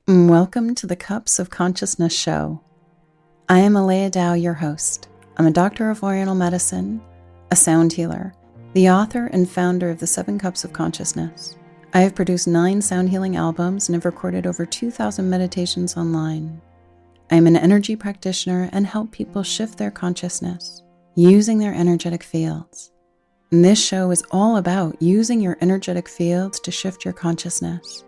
Welcome to the Cups of Consciousness show. I am Aleya, your host. I'm a doctor of Oriental Medicine, a sound healer, the author and founder of the 7 Cups of Consciousness. I have produced 9 sound healing albums and have recorded over 2,000 meditations online. I am an energy practitioner and help people shift their consciousness using their energetic fields. And this show is all about using your energetic fields to shift your consciousness,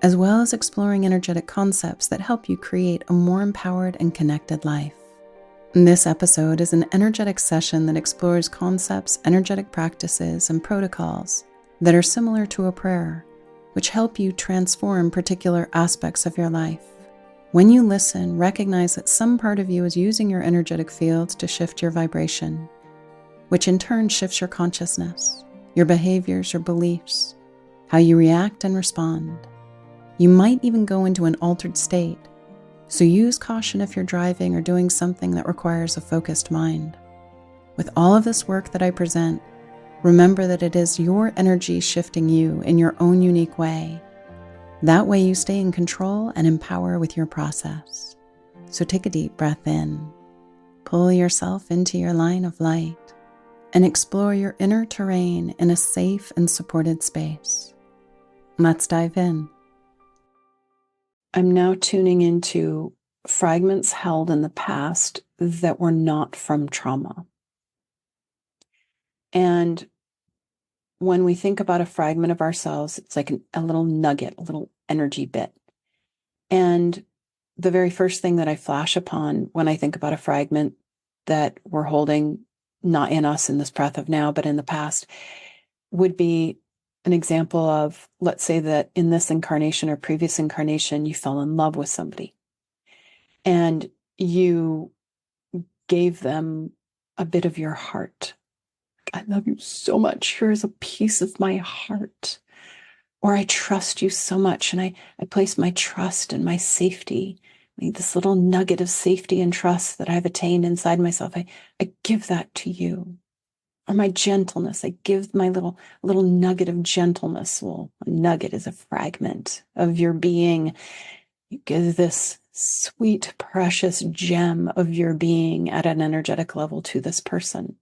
as well as exploring energetic concepts that help you create a more empowered and connected life. This episode is an energetic session that explores concepts, energetic practices, and protocols that are similar to a prayer, which help you transform particular aspects of your life. When you listen, recognize that some part of you is using your energetic fields to shift your vibration, which in turn shifts your consciousness, your behaviors, your beliefs, how you react and respond. You might even go into an altered state, so use caution if you're driving or doing something that requires a focused mind. With all of this work that I present, remember that it is your energy shifting you in your own unique way. That way you stay in control and empower with your process. So take a deep breath in, pull yourself into your line of light, and explore your inner terrain in a safe and supported space. Let's dive in. I'm now tuning into fragments held in the past that were not from trauma. And when we think about a fragment of ourselves, it's like a little nugget, a little energy bit. And the very first thing that I flash upon when I think about a fragment that we're holding, not in us in this breath of now, but in the past, would be an example of, let's say that in this incarnation or previous incarnation, you fell in love with somebody and you gave them a bit of your heart. I love you so much. Here's a piece of my heart. Or I trust you so much and I place my trust and my safety, this little nugget of safety and trust that I've attained inside myself. I give that to you. Or my gentleness, I give my little nugget of gentleness. Well, a nugget is a fragment of your being. You give this sweet, precious gem of your being at an energetic level to this person.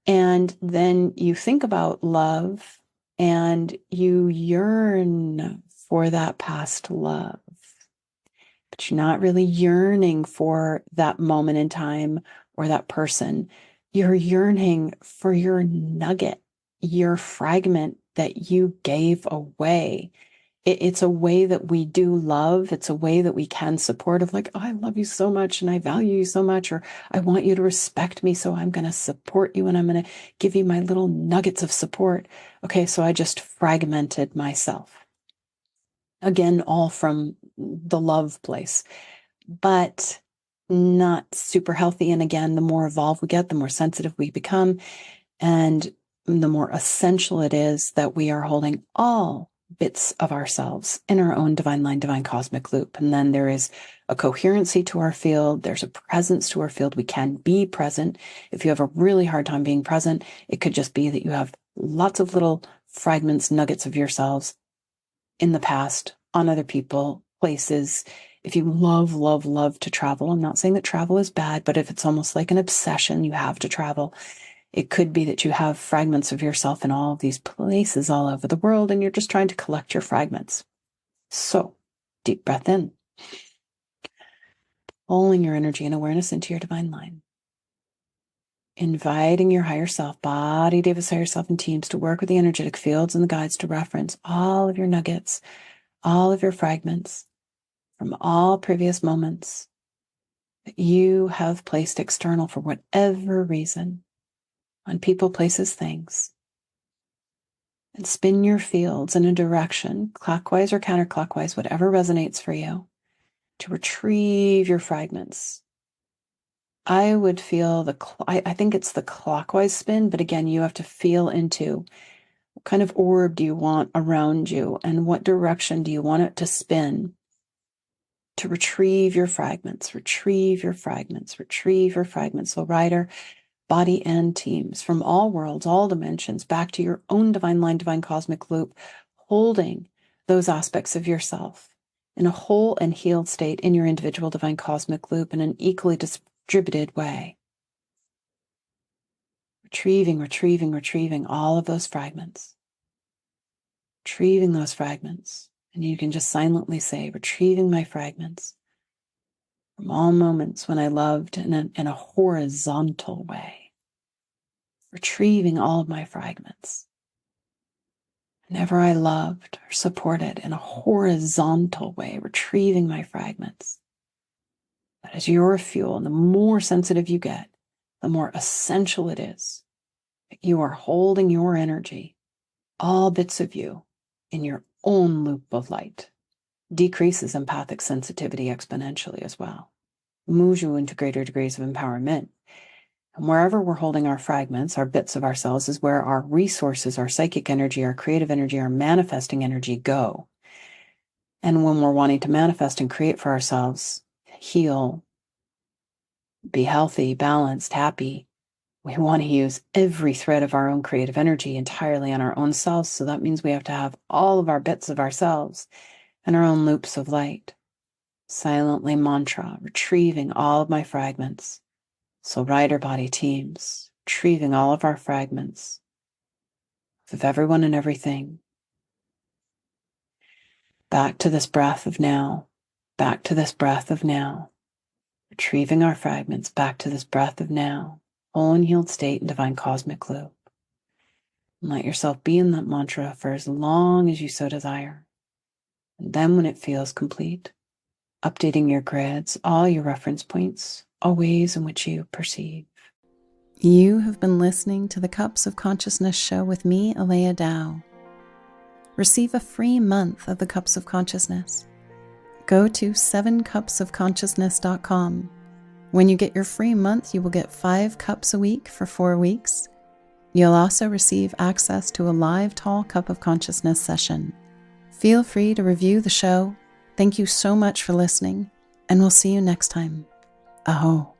And then you think about love and you yearn for that past love. But you're not really yearning for that moment in time or that person. You're yearning for your nugget, your fragment that you gave away. It's a way that we do love. It's a way that we can support of like, oh, I love you so much and I value you so much, or I want you to respect me, so I'm going to support you and I'm going to give you my little nuggets of support. Okay, so I just fragmented myself. Again, all from the love place, but not super healthy. And again, the more evolved we get, the more sensitive we become, and the more essential it is that we are holding all bits of ourselves in our own divine line, divine cosmic loop. And then there is a coherency to our field. There's a presence to our field. We can be present. If you have a really hard time being present, it could just be that you have lots of little fragments, nuggets of yourselves in the past, on other people, places. If you love to travel, I'm not saying that travel is bad, but if it's almost like an obsession, you have to travel. It could be that you have fragments of yourself in all of these places all over the world, and you're just trying to collect your fragments. So, deep breath in, pulling your energy and awareness into your divine line. Inviting your higher self, body, Davis higher self, and teams to work with the energetic fields and the guides to reference all of your nuggets, all of your fragments from all previous moments that you have placed external for whatever reason on people, places, things. And spin your fields in a direction, clockwise or counterclockwise, whatever resonates for you, to retrieve your fragments. I would feel I think it's the clockwise spin, but again, you have to feel into what kind of orb do you want around you and what direction do you want it to spin to retrieve your fragments, retrieve your fragments, retrieve your fragments. So rider, body, and teams from all worlds, all dimensions, back to your own divine line, divine cosmic loop, holding those aspects of yourself in a whole and healed state in your individual divine cosmic loop in an equally distributed way. Retrieving all of those fragments. Retrieving those fragments. And you can just silently say, retrieving my fragments from all moments when I loved in a horizontal way. Retrieving all of my fragments. Whenever I loved or supported in a horizontal way, retrieving my fragments. That is your fuel, and the more sensitive you get, the more essential it is that you are holding your energy, all bits of you, in your own loop of light. Decreases empathic sensitivity exponentially as well. Moves you into greater degrees of empowerment. And wherever we're holding our fragments, our bits of ourselves, is where our resources, our psychic energy, our creative energy, our manifesting energy go. And when we're wanting to manifest and create for ourselves, heal, be healthy, balanced, happy, we want to use every thread of our own creative energy entirely on our own selves. So that means we have to have all of our bits of ourselves and our own loops of light. Silently mantra, retrieving all of my fragments. So rider body teams, retrieving all of our fragments of everyone and everything. Back to this breath of now, back to this breath of now. Retrieving our fragments back to this breath of now, whole and healed state in divine cosmic loop. And let yourself be in that mantra for as long as you so desire. And then when it feels complete, updating your grids, all your reference points, all ways in which you perceive. You have been listening to the Cups of Consciousness show with me, Aleya Dow. Receive a free month of the Cups of Consciousness. Go to 7cupsofconsciousness.com. When you get your free month, you will get 5 cups a week for 4 weeks. You'll also receive access to a live tall cup of consciousness session. Feel free to review the show. Thank you so much for listening, and we'll see you next time. Aho.